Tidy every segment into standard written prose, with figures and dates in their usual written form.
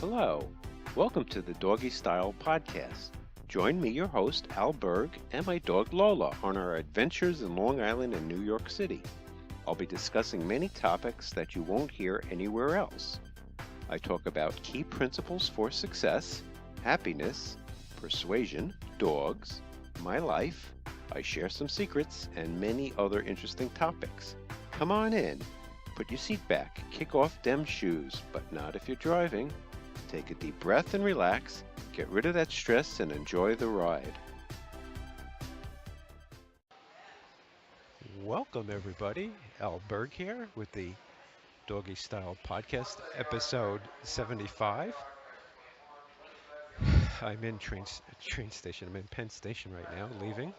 Hello, welcome to the Doggy Style Podcast. Join me, your host, Al Berg, and my dog Lola on our adventures in Long Island and New York City. I'll be discussing many topics that you won't hear anywhere else. I talk about key principles for success, happiness, persuasion, dogs, my life. I share some secrets and many other interesting topics. Come on in, put your seat back, kick off them shoes, but not if you're driving. Take a deep breath and relax, get rid of that stress and enjoy the ride. Welcome everybody, Al Berg here with the Doggy Style Podcast, episode 75. I'm in train station, I'm in Penn Station right now, leaving.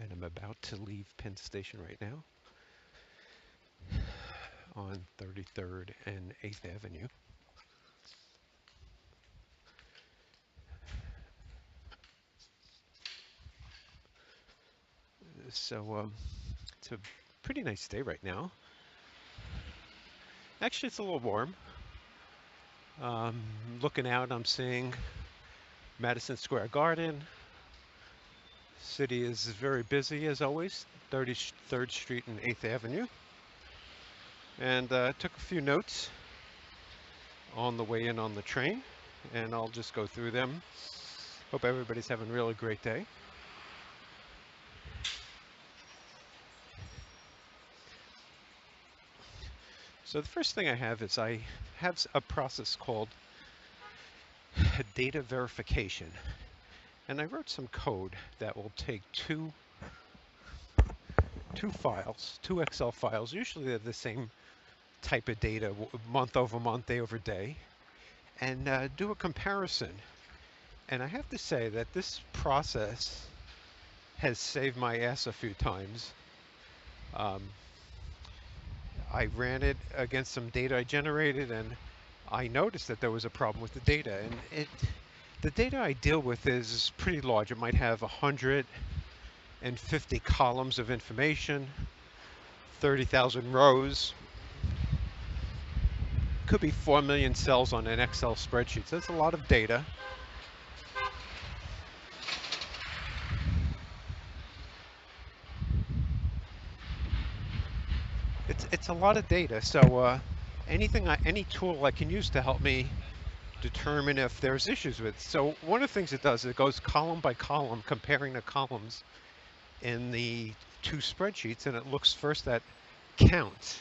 And I'm about to leave Penn Station right now on 33rd and 8th Avenue. So it's a pretty nice day right now. Actually, it's a little warm. Looking out, I'm seeing Madison Square Garden. City is very busy as always, 33rd Street and 8th Avenue. And took a few notes on the way in on the train, and I'll just go through them. Hope everybody's having a really great day. So the first thing I have is I have a process called data verification. And I wrote some code that will take two files, two Excel files. Usually they're the same type of data, month over month, day over day, and do a comparison. And I have to say that this process has saved my ass a few times. I ran it against some data I generated, and I noticed that there was a problem with the data. And the data I deal with is pretty large. It might have 150 columns of information, 30,000 rows. Could be 4 million cells on an Excel spreadsheet. So that's a lot of data. It's a lot of data. So any tool I can use to help me determine if there's issues with. So one of the things it does, it goes column by column, comparing the columns in the two spreadsheets, and it looks first at count.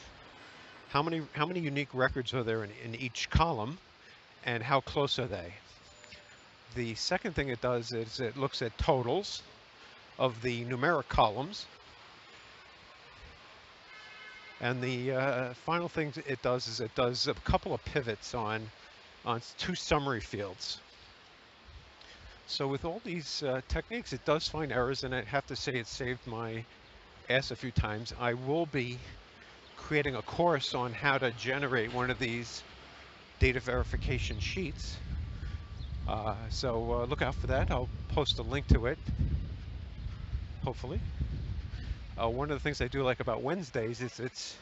How many unique records are there in each column, and how close are they? The second thing it does is it looks at totals of the numeric columns. And the final thing it does is it does a couple of pivots on two summary fields. So with all these techniques, it does find errors, and I have to say it saved my ass a few times. I will be creating a course on how to generate one of these data verification sheets. So look out for that. I'll post a link to it, hopefully. One of the things I do like about Wednesdays is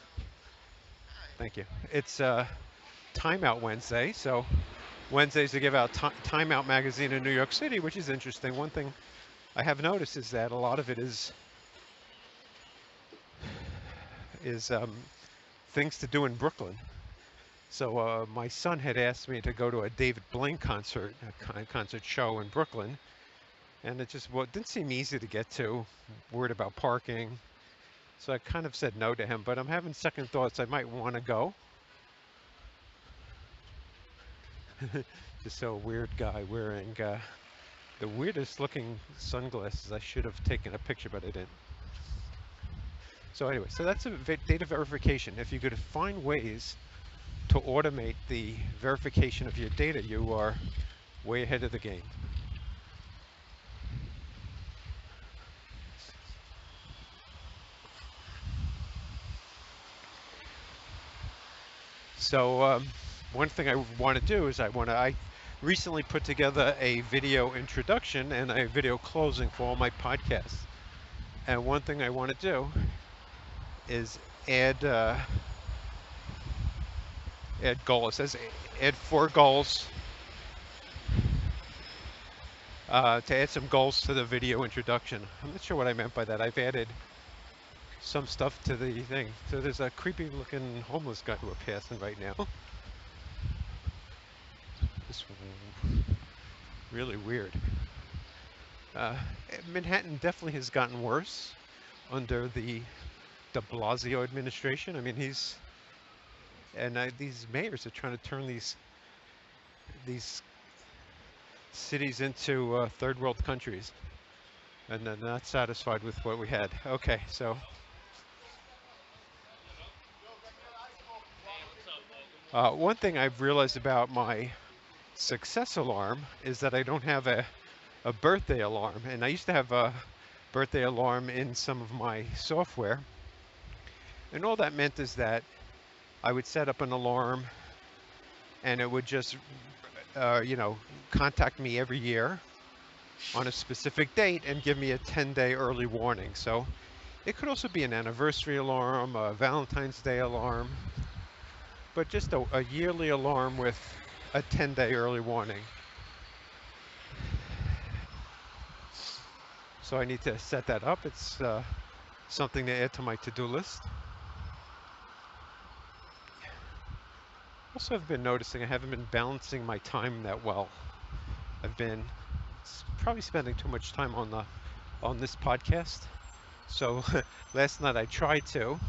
thank you. It's Timeout Wednesday. So Wednesdays they give out Time Out magazine in New York City, which is interesting. One thing I have noticed is that a lot of it is things to do in Brooklyn. So my son had asked me to go to a David Blaine concert show in Brooklyn, and it just didn't seem easy to get to. Worried about parking, so I kind of said no to him. But I'm having second thoughts. I might want to go. Just so a weird guy wearing the weirdest looking sunglasses. I should have taken a picture, but I didn't. So anyway, so that's a data verification. If you could find ways to automate the verification of your data, you are way ahead of the game. So one thing I want to do is I recently put together a video introduction and a video closing for all my podcasts. And one thing I want to do is add add goal. It says add 4 goals to add some goals to the video introduction. I'm not sure what I meant by that. I've added some stuff to the thing. So there's a creepy looking homeless guy we're passing right now. This really weird. Uh, Manhattan definitely has gotten worse under the de Blasio administration. I mean, these mayors are trying to turn these cities into third world countries, and they're not satisfied with what we had. Okay, so one thing I've realized about my success alarm is that I don't have a birthday alarm, and I used to have a birthday alarm in some of my software, and all that meant is that I would set up an alarm and it would just contact me every year on a specific date and give me a 10-day early warning. So it could also be an anniversary alarm, a Valentine's Day alarm, but just a yearly alarm with a 10-day early warning. So I need to set that up. It's something to add to my to-do list. Also, I've been noticing I haven't been balancing my time that well. I've been probably spending too much time on this podcast. So last night I tried to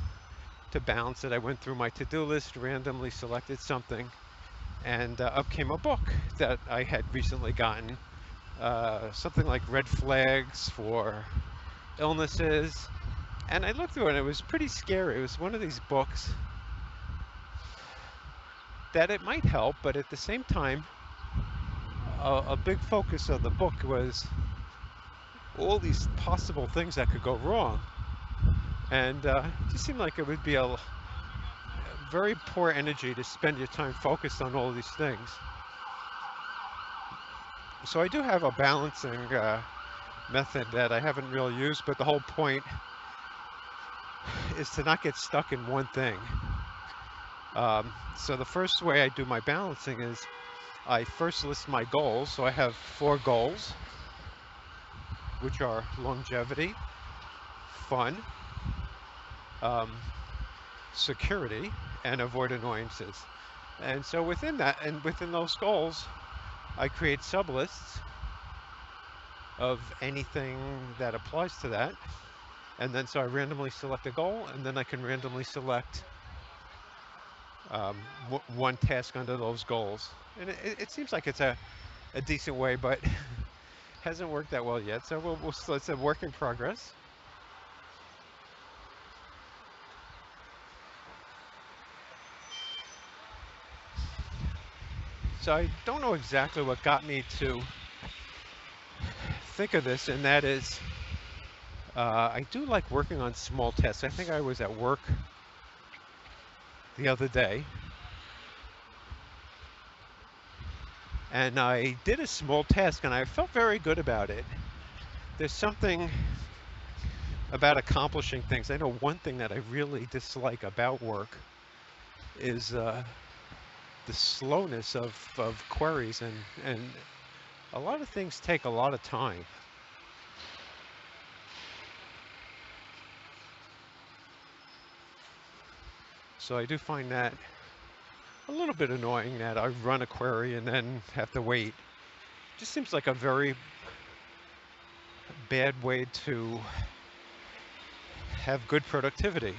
balance it. I went through my to-do list, randomly selected something, and up came a book that I had recently gotten. Something like Red Flags for Illnesses. And I looked through it and it was pretty scary. It was one of these books that it might help, but at the same time, a big focus of the book was all these possible things that could go wrong. And it just seemed like it would be a very poor energy to spend your time focused on all of these things. So I do have a balancing method that I haven't really used, but the whole point is to not get stuck in one thing. So the first way I do my balancing is I first list my goals. So I have 4 goals, which are longevity, fun, security, and avoid annoyances. And so within that, and within those goals, I create sublists of anything that applies to that. And then so I randomly select a goal, and then I can randomly select one task under those goals. And it seems like it's a decent way, but hasn't worked that well yet. So it's a work in progress. So I don't know exactly what got me to think of this, and that is I do like working on small tasks. I think I was at work the other day, and I did a small task, and I felt very good about it. There's something about accomplishing things. I know one thing that I really dislike about work is the slowness of queries, and a lot of things take a lot of time. So I do find that a little bit annoying that I run a query and then have to wait. Just seems like a very bad way to have good productivity.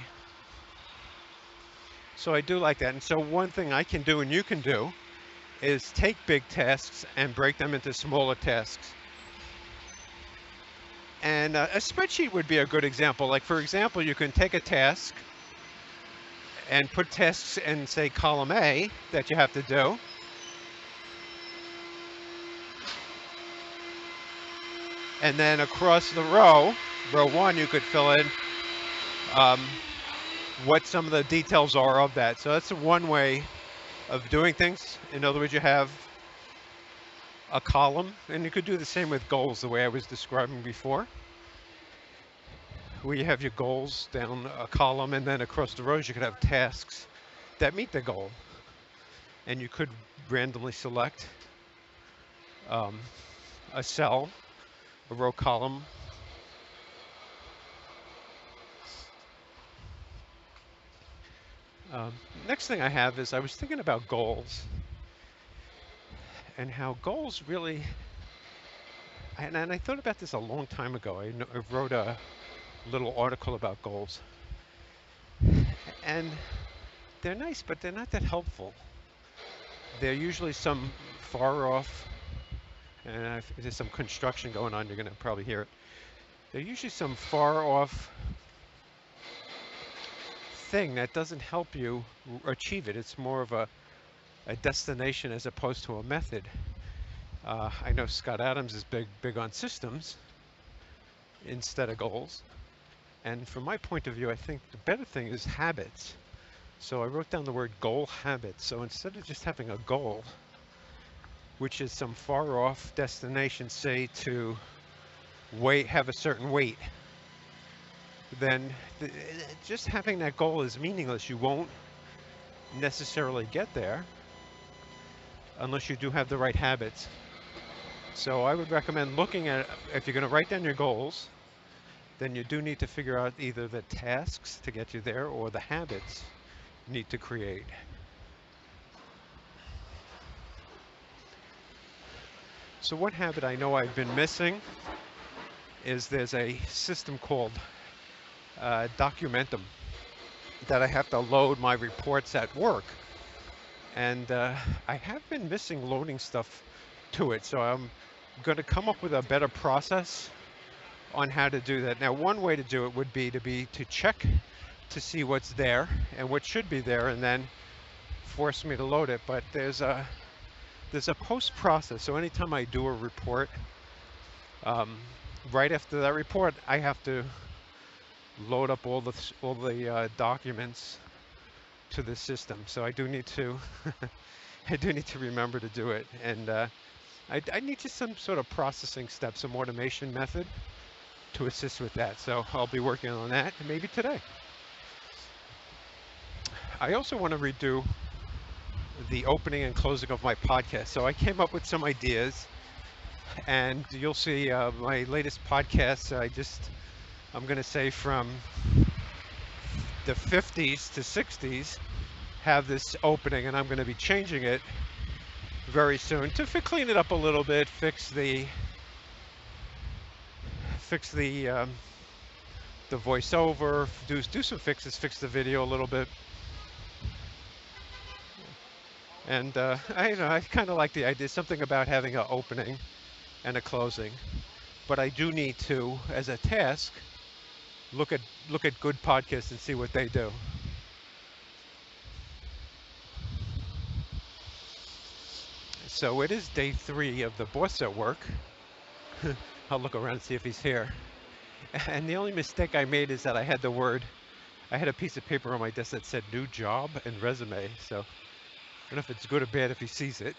So I do like that. And so one thing I can do and you can do is take big tasks and break them into smaller tasks. And a spreadsheet would be a good example. Like, for example, you can take a task and put tasks in, say, column A that you have to do. And then across the row 1, you could fill in what some of the details are of that. So that's one way of doing things. In other words, you have a column, and you could do the same with goals the way I was describing before, where you have your goals down a column, and then across the rows you could have tasks that meet the goal. and you could randomly select um, a cell, a row column. Um, Next thing I have is I was thinking about goals and how goals really, and I thought about this a long time ago. I wrote a little article about goals, and they're nice, but they're not that helpful. They're usually some far off, and if there's some construction going on, you're going to probably hear it. They're usually some far off thing that doesn't help you achieve it. It's more of a destination as opposed to a method. I know Scott Adams is big on systems instead of goals. And from my point of view, I think the better thing is habits. So I wrote down the word goal habits. So instead of just having a goal, which is some far off destination, say to have a certain weight, then just having that goal is meaningless. You won't necessarily get there unless you do have the right habits. So I would recommend looking at, if you're going to write down your goals, then you do need to figure out either the tasks to get you there or the habits you need to create. So one habit I know I've been missing is there's a system called Documentum that I have to load my reports at work. And I have been missing loading stuff to it. So I'm going to come up with a better process on how to do that. Now, one way to do it would be to check to see what's there and what should be there, and then force me to load it. But there's a post process. So anytime I do a report, right after that report, I have to load up all the documents to the system. So I do need to I do need to remember to do it, and I need just some sort of processing step, some automation method to assist with that. So I'll be working on that maybe today. I also want to redo the opening and closing of my podcast. So I came up with some ideas, and you'll see my latest podcast. I'm going to say from the 50s to 60s have this opening, and I'm going to be changing it very soon to clean it up a little bit, fix the voiceover, do some fixes, fix the video a little bit. And I kind of like the idea, something about having an opening and a closing. But I do need to, as a task, look at good podcasts and see what they do. So it is day 3 of the boss at work. I'll look around and see if he's here. And the only mistake I made is that I had a piece of paper on my desk that said new job and resume. So I don't know if it's good or bad if he sees it.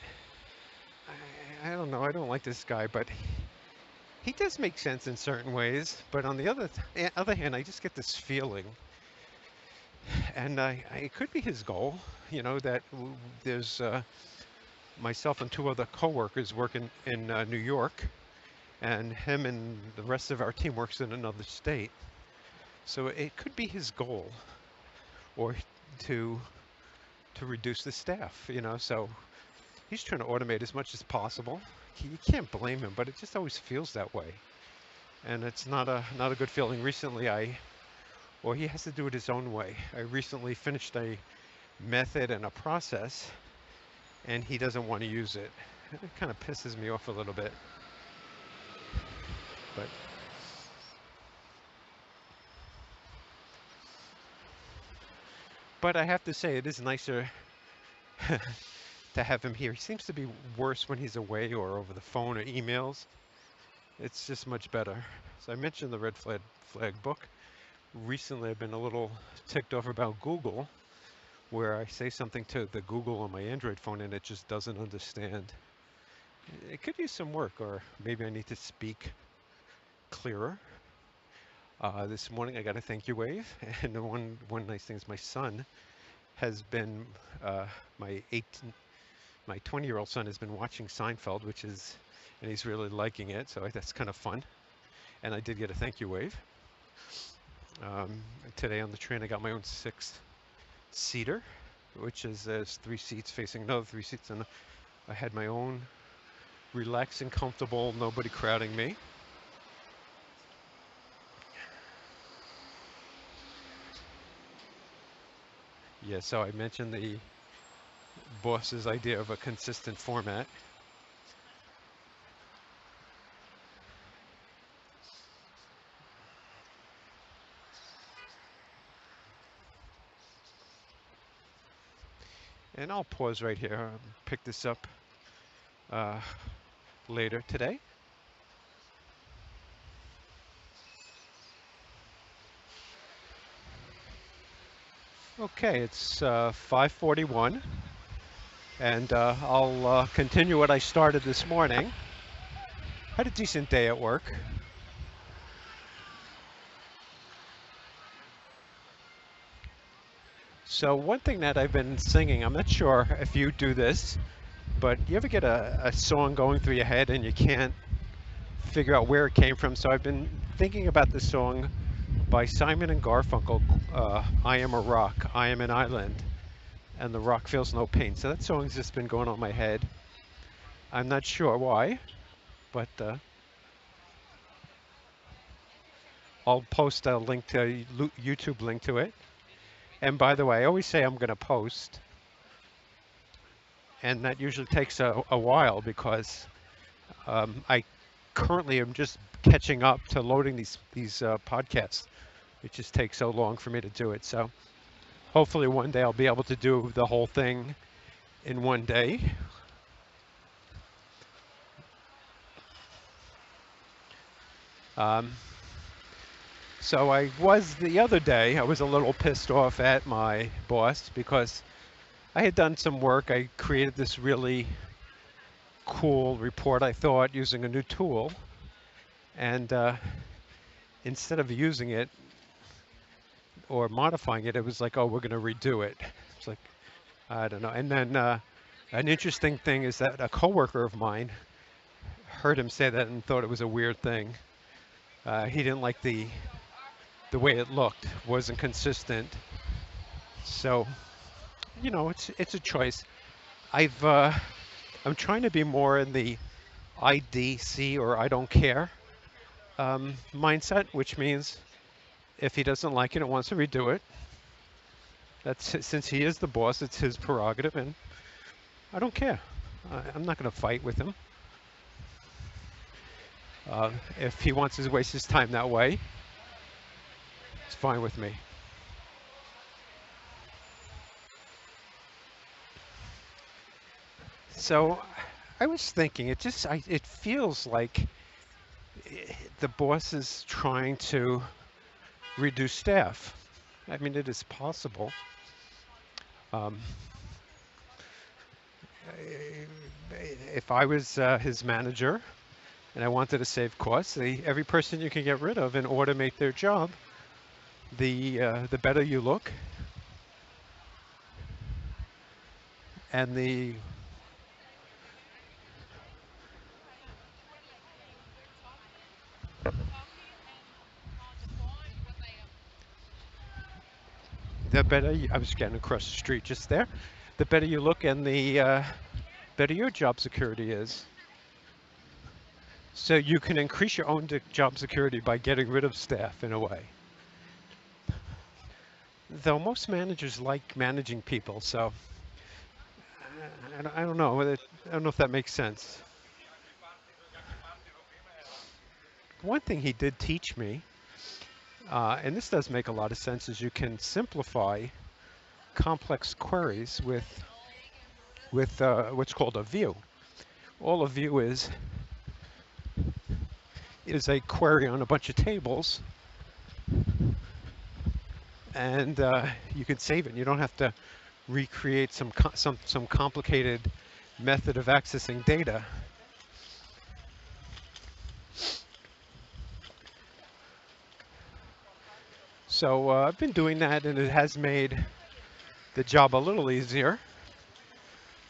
I don't know. I don't like this guy, but he does make sense in certain ways. But on the other hand, I just get this feeling, and it could be his goal, that there's myself and 2 other coworkers working in New York, and him and the rest of our team works in another state. So it could be his goal, or to reduce the staff, so he's trying to automate as much as possible. You can't blame him, but it just always feels that way. And it's not a good feeling. Recently he has to do it his own way. I recently finished a method and a process, and he doesn't want to use it. It kind of pisses me off a little bit. But I have to say, it is nicer to have him here. He seems to be worse when he's away or over the phone or emails. It's just much better. So I mentioned the red flag book. Recently, I've been a little ticked off about Google, where I say something to the Google on my Android phone and it just doesn't understand. It could use some work, or maybe I need to speak clearer. This morning I got a thank you wave, and one nice thing is my son has been my My 20-year-old son has been watching Seinfeld, and he's really liking it, so that's kind of fun. And I did get a thank you wave. Um, Today on the train, I got my own six-seater, which is there's 3 seats facing another 3 seats, and I had my own relaxing, comfortable, nobody crowding me. Yeah, so I mentioned the boss's idea of a consistent format. And I'll pause right here, pick this up uh, later today. Okay, it's 5:41, and I'll continue what I started this morning. Had a decent day at work. So one thing that I've been singing, I'm not sure if you do this, but you ever get a song going through your head and you can't figure out where it came from? So I've been thinking about this song by Simon and Garfunkel, I Am a Rock, I Am an Island, and the rock feels no pain. So that song's just been going on my head. I'm not sure why, but I'll post a link to YouTube link to it. And by the way, I always say I'm going to post, and that usually takes a while because I currently am just catching up to loading these podcasts. It just takes so long for me to do it. So hopefully one day I'll be able to do the whole thing in one day. So the other day, I was a little pissed off at my boss because I had done some work. I created this really cool report, I thought, using a new tool. And instead of using it or modifying it, it was like, oh, we're going to redo it. It's like, I don't know. And then an interesting thing is that a coworker of mine heard him say that and thought it was a weird thing. He didn't like the way it looked, wasn't consistent. So, it's a choice. I'm trying to be more in the IDC, or I don't care mindset, which means if he doesn't like it and wants to redo it, since he is the boss, it's his prerogative, and I don't care. I'm not going to fight with him. If he wants to waste his time that way, it's fine with me. So I was thinking, it feels like the boss is trying to reduce staff. I mean, it is possible. If I was his manager and I wanted to save costs, every person you can get rid of and automate their job, the better you look, and the better I was getting across the street just there. The better you look, and the better your job security is. So you can increase your own job security by getting rid of staff in a way. Though most managers like managing people, so I don't know. I don't know if that makes sense. One thing he did teach me, and this does make a lot of sense, is you can simplify complex queries with what's called a view. All a view is a query on a bunch of tables, and you can save it. You don't have to recreate some complicated method of accessing data. So I've been doing that, and it has made the job a little easier.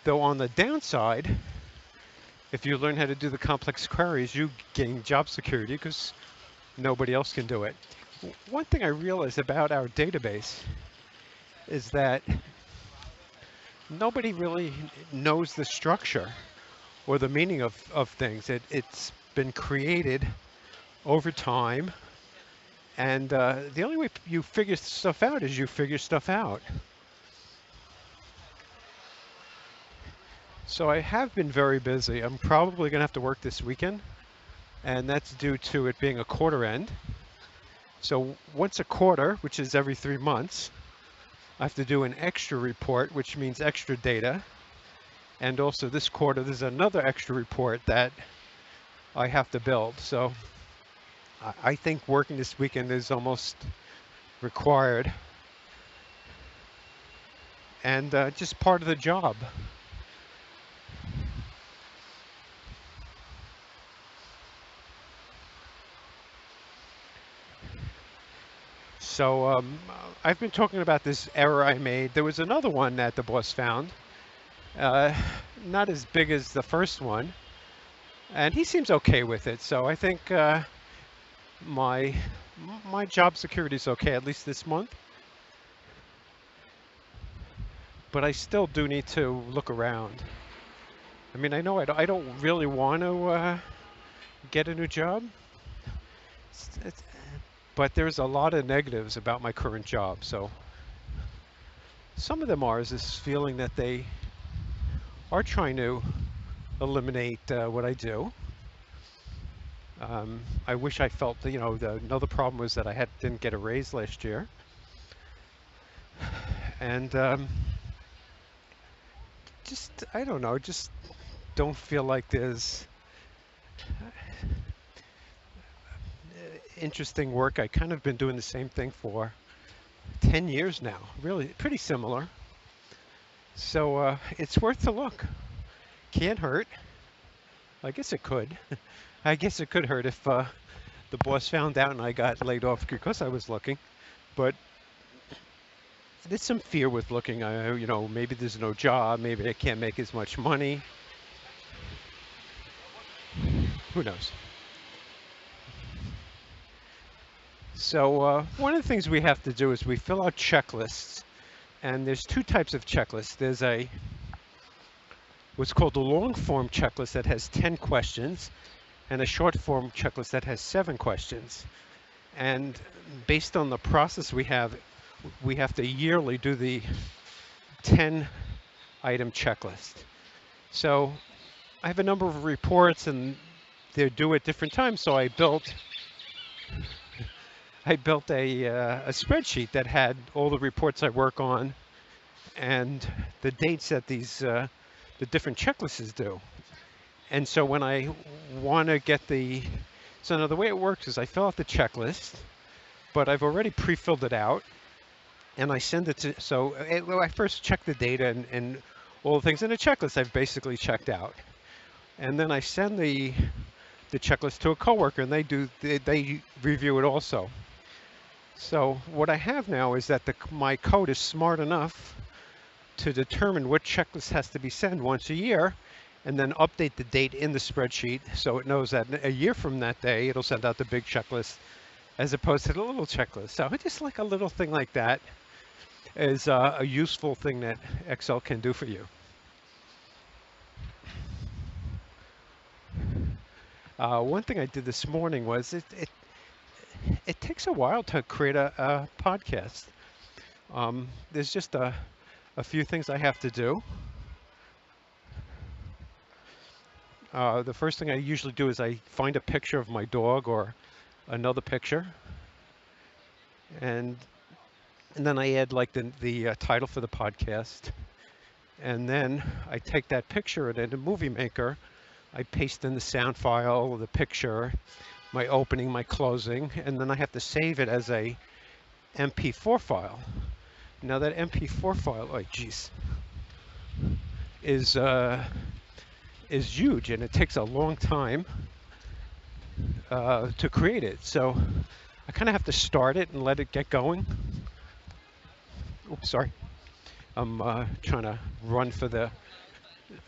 Though on the downside, if you learn how to do the complex queries, you gain job security because nobody else can do it. One thing I realized about our database is that nobody really knows the structure or the meaning of things. It's been created over time, and the only way you figure stuff out is you figure stuff out. So I have been very busy. I'm probably going to have to work this weekend, and that's due to it being a quarter end. So once a quarter, which is every 3 months, I have to do an extra report, which means extra data. And also this quarter, there's another extra report that I have to build. So I think working this weekend is almost required and just part of the job. So I've been talking about this error I made. There was another one that the boss found, not as big as the first one, and he seems okay with it. So I think my job security is okay, at least this month. But I still do need to look around. I mean, I know I don't really want to get a new job. But there's a lot of negatives about my current job. So some of them is this feeling that they are trying to eliminate what I do. I wish I felt that, another problem was that I didn't get a raise last year. And just, I don't know, just don't feel like there's interesting work. I kind of been doing the same thing for 10 years now, really pretty similar. So it's worth a look. Can't hurt. I guess it could. I guess it could hurt if the boss found out and I got laid off because I was looking. But there's some fear with looking. Maybe there's no job. Maybe I can't make as much money. Who knows? So one of the things we have to do is we fill out checklists, and there's two types of checklists. There's what's called a long form checklist that has 10 questions, and a short form checklist that has 7 questions. And based on the process we have to yearly do the 10 item checklist. So I have a number of reports, and they're due at different times, so I built a spreadsheet that had all the reports I work on and the dates that the different checklists is due. And so when I want to get so now the way it works is I fill out the checklist, but I've already pre-filled it out, and I send it to, so I first check the data and all the things in the checklist I've basically checked out. And then I send the checklist to a coworker, and they review it also. So what I have now is that my code is smart enough to determine what checklist has to be sent once a year, and then update the date in the spreadsheet so it knows that a year from that day it'll send out the big checklist as opposed to the little checklist. So just like a little thing like that is a useful thing that Excel can do for you. One thing I did this morning was it takes a while to create a podcast. There's just a few things I have to do. The first thing I usually do is I find a picture of my dog or another picture, and then I add like the title for the podcast, and then I take that picture and in a movie maker, I paste in the sound file, the picture, my opening, my closing, and then I have to save it as a MP4 file. Now that MP4 file, oh geez, is huge, and it takes a long time to create it. So I kind of have to start it and let it get going. Oops, sorry. I'm trying to run for the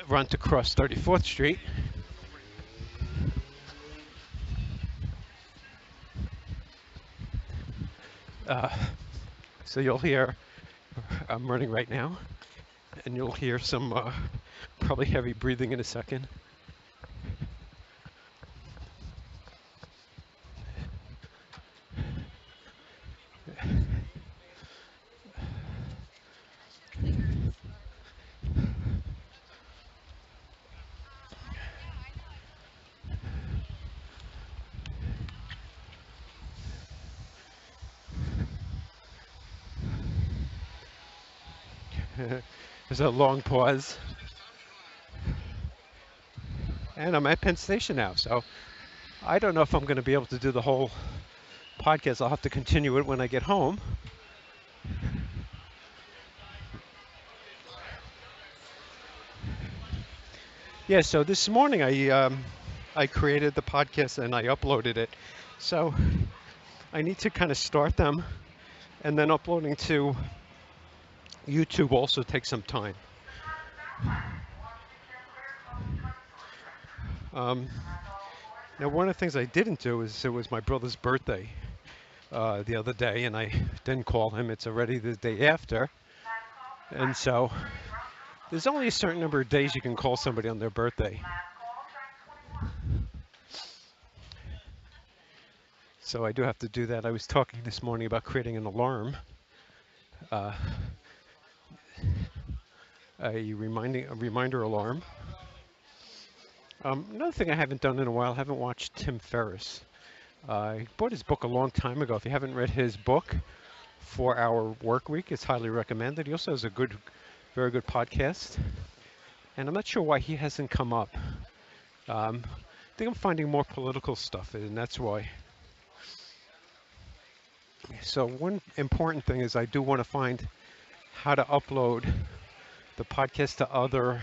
run to cross 34th Street. Uh, so you'll hear, I'm running right now, and you'll hear some probably heavy breathing in a second. There's a long pause. And I'm at Penn Station now, so I don't know if I'm going to be able to do the whole podcast. I'll have to continue it when I get home. Yeah, so this morning I created the podcast and I uploaded it. So I need to kind of start them, and then uploading to YouTube also takes some time. Now, one of the things I didn't do is it was my brother's birthday the other day, and I didn't call him. It's already the day after. And so there's only a certain number of days you can call somebody on their birthday. So I do have to do that. I was talking this morning about creating an alarm, a reminder alarm. Another thing I haven't done in a while, I haven't watched Tim Ferriss. I bought his book a long time ago. If you haven't read his book, 4-Hour Work Week, it's highly recommended. He also has a very good podcast. And I'm not sure why he hasn't come up. I think I'm finding more political stuff, and that's why. So one important thing is I do want to find how to upload the podcast to other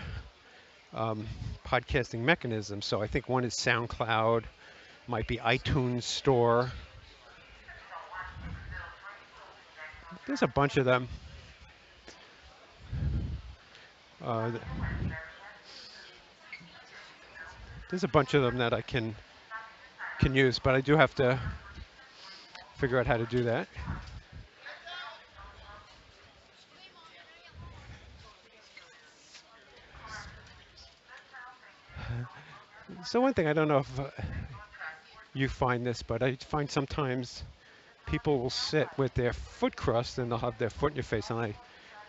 podcasting mechanisms. So I think one is SoundCloud, might be iTunes Store. There's a bunch of them. There's a bunch of them that I can use, but I do have to figure out how to do that. So one thing, I don't know if you find this, but I find sometimes people will sit with their foot crossed and they'll have their foot in your face, and I,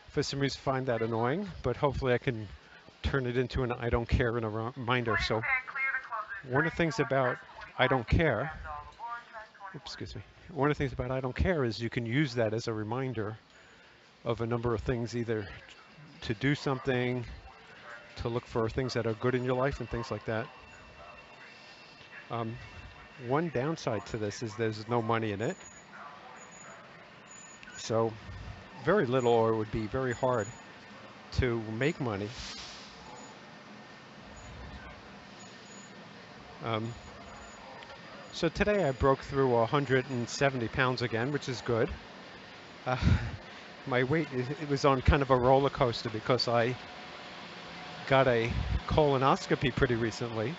for some reason, find that annoying, but hopefully I can turn it into an I don't care and a reminder. So one of the things about I don't care, one of the things about I don't care is you can use that as a reminder of a number of things, either to do something, to look for things that are good in your life and things like that. One downside to this is there's no money in it. So very little, or it would be very hard to make money. So today I broke through 170 pounds again, which is good. My weight, it was on kind of a roller coaster because I got a colonoscopy pretty recently,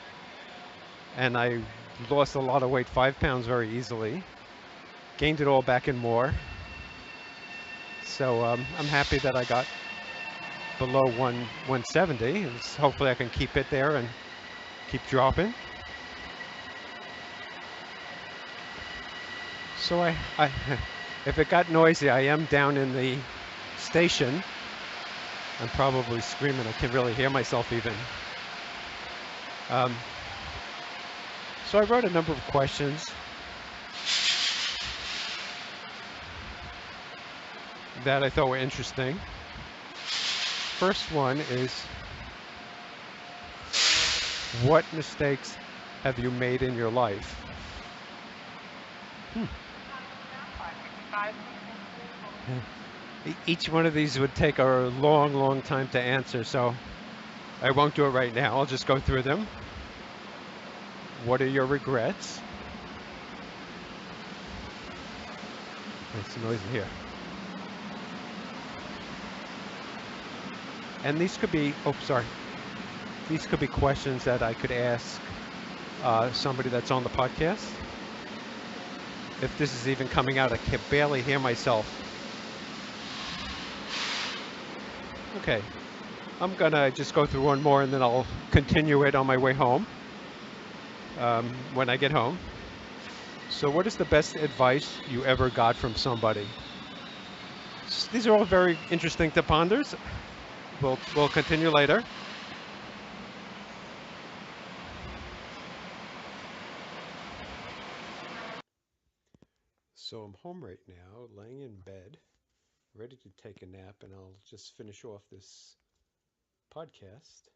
and I lost a lot of weight, 5 pounds very easily, gained it all back and more. So I'm happy that I got below 170. Hopefully I can keep it there and keep dropping. So I if it got noisy, I am down in the station. I'm probably screaming. I can't really hear myself even. So I wrote a number of questions that I thought were interesting. First one is, what mistakes have you made in your life? Each one of these would take a long time to answer, so I won't do it right now. I'll just go through them. What are your regrets? There's some noise in here. And these could be, oh, sorry. these could be questions that I could ask somebody that's on the podcast. If this is even coming out, I can barely hear myself. Okay, I'm gonna just go through one more and then I'll continue it on my way home when I get home. So what is the best advice you ever got from somebody? These are all very interesting to ponder. We'll continue later. So I'm home right now, laying in bed, ready to take a nap, and I'll just finish off this podcast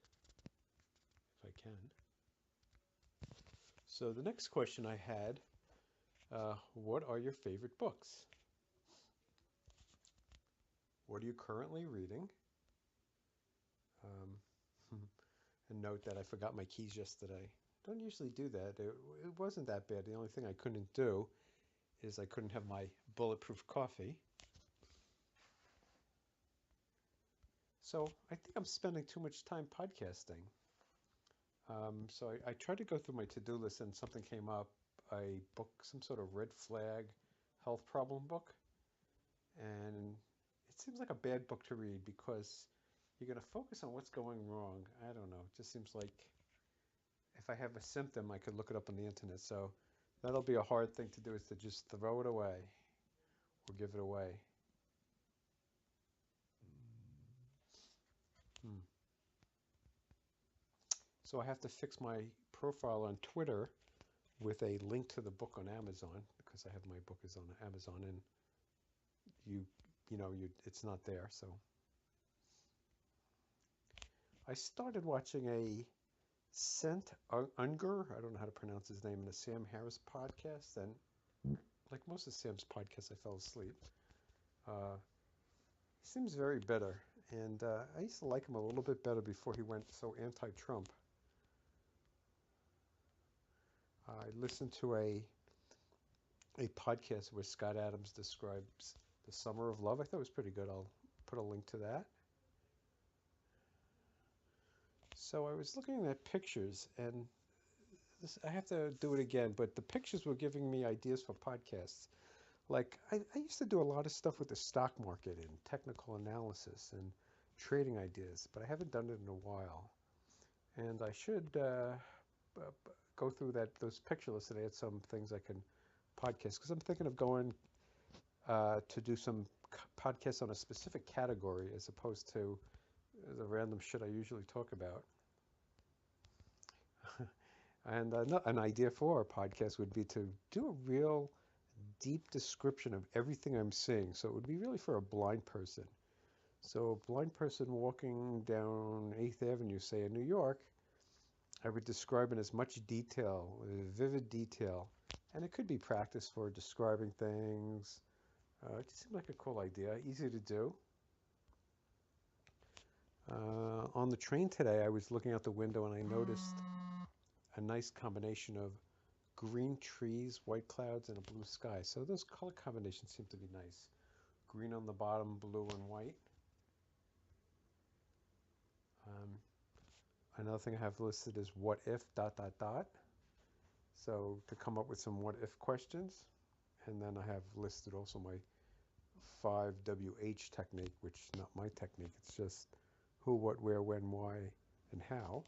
if I can. So the next question I had, what are your favorite books? What are you currently reading? And note that I forgot my keys yesterday. Don't usually do that. It wasn't that bad. The only thing I couldn't do is I couldn't have my bulletproof coffee. So I think I'm spending too much time podcasting. So I tried to go through my to-do list and something came up, a book, some sort of red flag health problem book. And it seems like a bad book to read because you're going to focus on what's going wrong. I don't know. It just seems like if I have a symptom, I could look it up on the internet. So that'll be a hard thing to do, is to just throw it away or give it away. Hmm. So I have to fix my profile on Twitter with a link to the book on Amazon, because I have my book is on Amazon and it's not there. So I started watching a Sent Unger, I don't know how to pronounce his name, in a Sam Harris podcast, and like most of Sam's podcasts, I fell asleep. He seems very bitter, and I used to like him a little bit better before he went so anti-Trump. I listened to a podcast where Scott Adams describes the summer of love. I thought it was pretty good. I'll put a link to that. So I was looking at pictures, and I have to do it again, but the pictures were giving me ideas for podcasts. Like, I used to do a lot of stuff with the stock market and technical analysis and trading ideas, but I haven't done it in a while. And I should go through those picture lists and add some things I can podcast, because I'm thinking of going to do some podcasts on a specific category as opposed to the random shit I usually talk about. And an idea for our podcast would be to do a real deep description of everything I'm seeing. So it would be really for a blind person. So a blind person walking down 8th Avenue, say in New York, I would describe in as much detail, vivid detail. And it could be practice for describing things. It just seemed like a cool idea, easy to do. On the train today, I was looking out the window and I noticed a nice combination of green trees, white clouds, and a blue sky. So those color combinations seem to be nice. Green on the bottom, blue and white. Another thing I have listed is what if ... So to come up with some what if questions. And then I have listed also my 5WH technique, which is not my technique. It's just who, what, where, when, why, and how.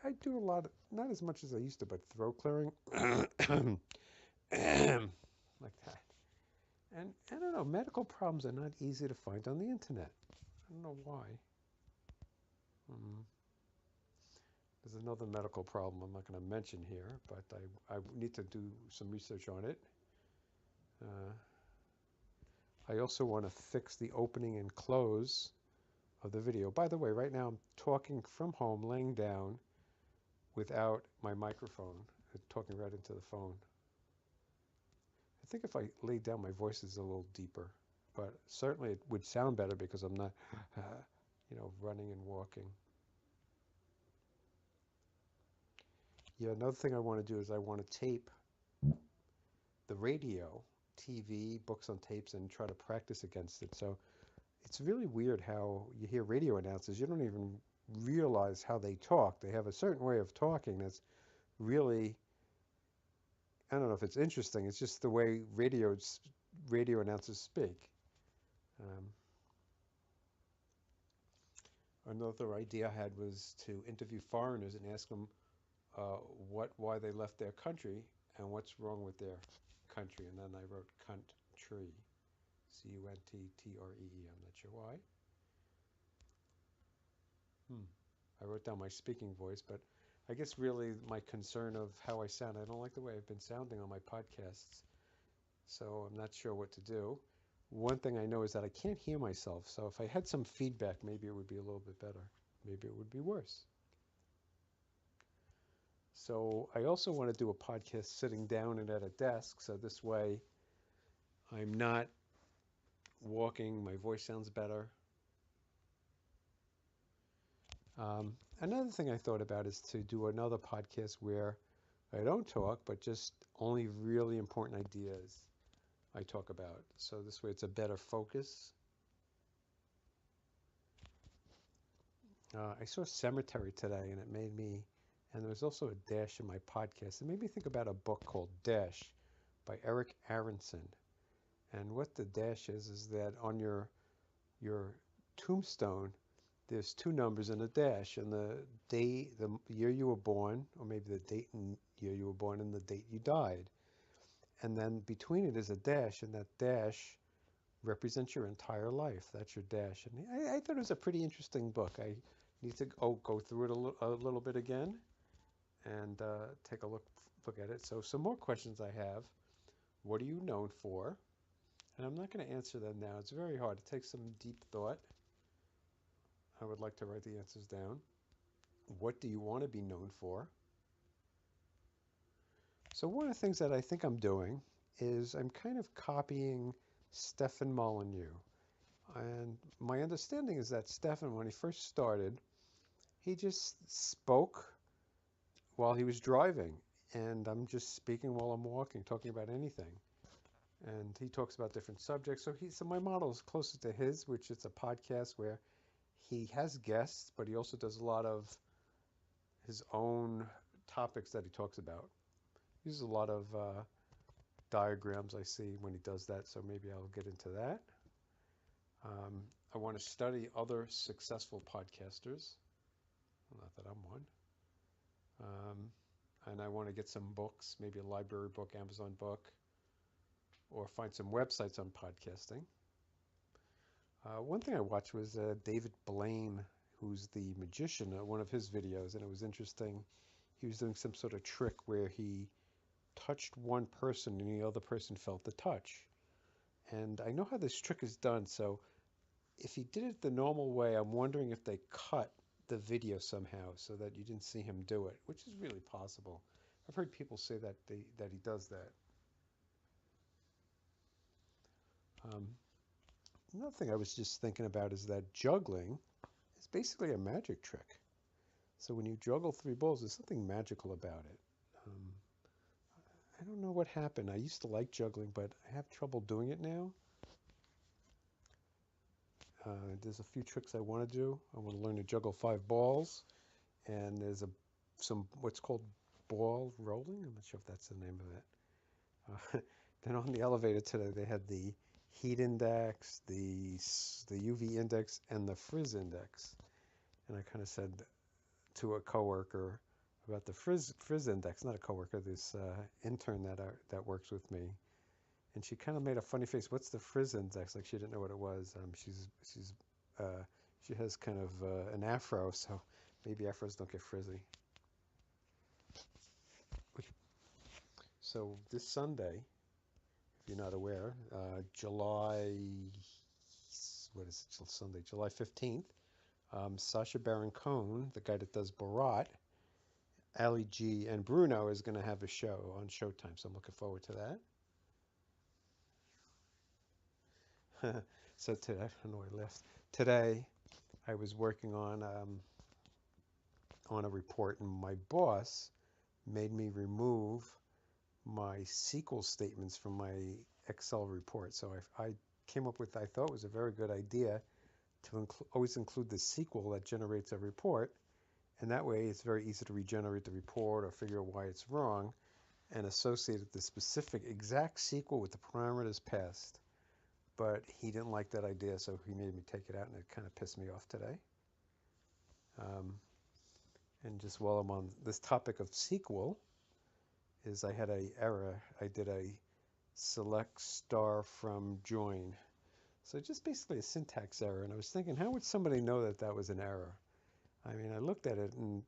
I do a lot, not as much as I used to, but throat clearing, like that. And I don't know, medical problems are not easy to find on the internet. I don't know why. There's another medical problem I'm not going to mention here, but I need to do some research on it. I also want to fix the opening and close of the video. By the way, right now I'm talking from home, laying down without my microphone, talking right into the phone. I think if I lay down, my voice is a little deeper, but certainly it would sound better because I'm not, running and walking. Yeah, another thing I want to do is I want to tape the radio, TV, books on tapes, and try to practice against it. So It's really weird how you hear radio announcers, you don't even realize how they talk. They have a certain way of talking that's really, I don't know if it's interesting. It's just the way radio announcers speak. Um, Another idea I had was to interview foreigners and ask them why they left their country and what's wrong with their country. And then I wrote country, Cuntttree. I'm not sure why. Hmm. I wrote down my speaking voice, but I guess really my concern of how I sound, I don't like the way I've been sounding on my podcasts, so I'm not sure what to do. One thing I know is that I can't hear myself, so if I had some feedback, maybe it would be a little bit better. Maybe it would be worse. So I also want to do a podcast sitting down and at a desk, so this way I'm not walking, my voice sounds better. Another thing I thought about is to do another podcast where I don't talk, but just only really important ideas I talk about. So this way it's a better focus. I saw Cemetery today and it made me, and there was also a dash in my podcast. It made me think about a book called Dash by Eric Aronson. And what the dash is that on your tombstone, there's two numbers and a dash, and the day, the year you were born, or maybe the date and year you were born, and the date you died. And then between it is a dash, and that dash represents your entire life. That's your dash. And I thought it was a pretty interesting book. I need to go through it a little bit again and take a look at it. So some more questions I have. What are you known for? And I'm not going to answer them now. It's very hard. It takes some deep thought. I would like to write the answers down. What do you want to be known for? So one of the things that I think I'm doing is I'm kind of copying Stefan Molyneux. And my understanding is that Stefan, when he first started, he just spoke while he was driving. And I'm just speaking while I'm walking, talking about anything. And he talks about different subjects. So my model is closer to his, which is a podcast where he has guests, but he also does a lot of his own topics that he talks about. He uses a lot of diagrams I see when he does that, so maybe I'll get into that. I want to study other successful podcasters. Not that I'm one. And I want to get some books, maybe a library book, Amazon book, or find some websites on podcasting. One thing I watched was David Blaine, who's the magician, one of his videos, and it was interesting. He was doing some sort of trick where he touched one person and the other person felt the touch. And I know how this trick is done, so if he did it the normal way, I'm wondering if they cut the video somehow so that you didn't see him do it, which is really possible. I've heard people say that he does that. Another thing I was just thinking about is that juggling is basically a magic trick. So when you juggle three balls, there's something magical about it. Um, I don't know what happened. I used to like juggling, but I have trouble doing it now. There's a few tricks I want to do. I want to learn to juggle five balls, and there's some what's called ball rolling. I'm not sure if that's the name of it. Then on the elevator today, they had the heat index, the UV index, and the frizz index. And I kind of said to a coworker about the frizz index, not a coworker, this intern that works with me, and she kind of made a funny face. What's the frizz index? Like she didn't know what it was. She has kind of an afro, so maybe afros don't get frizzy. So this Sunday, if you're not aware, what is it? Sunday, July 15th. Sacha Baron Cohen, the guy that does Borat, Ali G, and Bruno is going to have a show on Showtime, so I'm looking forward to that. So today, I don't know where I left. Today, I was working on a report, and my boss made me remove my SQL statements from my Excel report. So I came up with, I thought was a very good idea. to always include the sequel that generates a report, and that way it's very easy to regenerate the report or figure out why it's wrong and associate the specific exact sequel with the parameters passed. But he didn't like that idea, so he made me take it out, and it kind of pissed me off today. And just while I'm on this topic of sequel, is I had a error. I did a select star from join. So just basically a syntax error, and I was thinking, how would somebody know that that was an error? I mean, I looked at it, and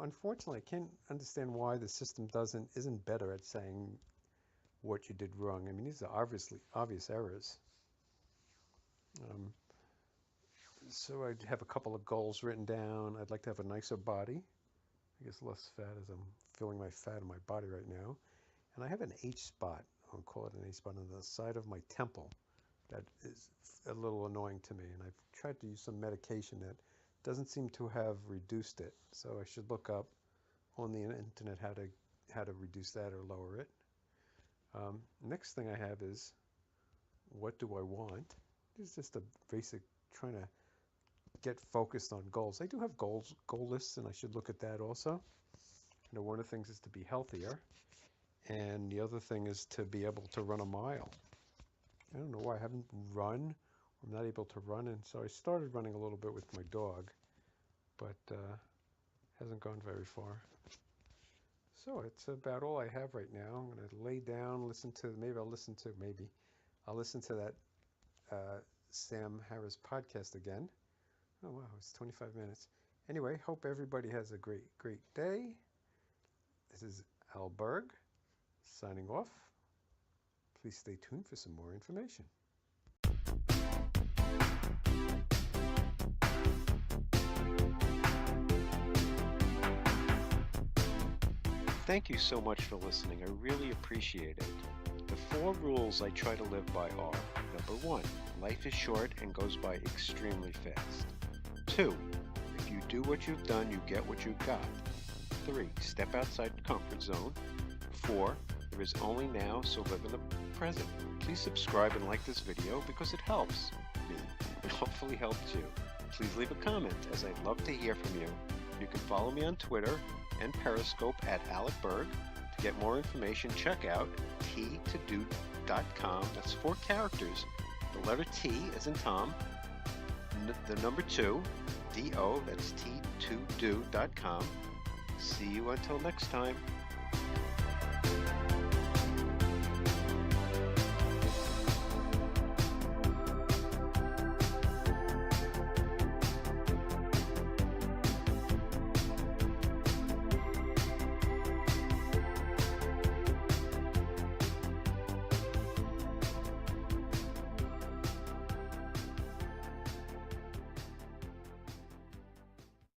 unfortunately, I can't understand why the system isn't better at saying what you did wrong. I mean, these are obvious errors. So I have a couple of goals written down. I'd like to have a nicer body. I guess less fat, as I'm feeling my fat in my body right now. And I have an H spot. I'll call it an H spot on the side of my temple. That is a little annoying to me, and I've tried to use some medication that doesn't seem to have reduced it. So I should look up on the internet how to reduce that or lower it. Next thing I have is, what do I want? It's just a basic trying to get focused on goals. I do have goal lists, and I should look at that also. One of the things is to be healthier, and the other thing is to be able to run a mile. I don't know why I haven't run. I'm not able to run, and so I started running a little bit with my dog, but hasn't gone very far. So it's about all I have right now. I'm going to lay down, maybe I'll listen to that Sam Harris podcast again. Oh wow, it's 25 minutes. Anyway, hope everybody has a great day. This is Al Berg signing off. Please stay tuned for some more information. Thank you so much for listening. I really appreciate it. The 4 rules I try to live by are: number 1, life is short and goes by extremely fast. 2, if you do what you've done, you get what you've got. 3, step outside your comfort zone. 4, there is only now, so live in the present. Please subscribe and like this video because it helps me and hopefully helps you. Please leave a comment, as I'd love to hear from you. You can follow me on Twitter and Periscope at Alec Berg. To get more information, check out t2do.com. That's 4 characters. The letter T as in Tom, the number 2, D-O, that's t2do.com. See you until next time.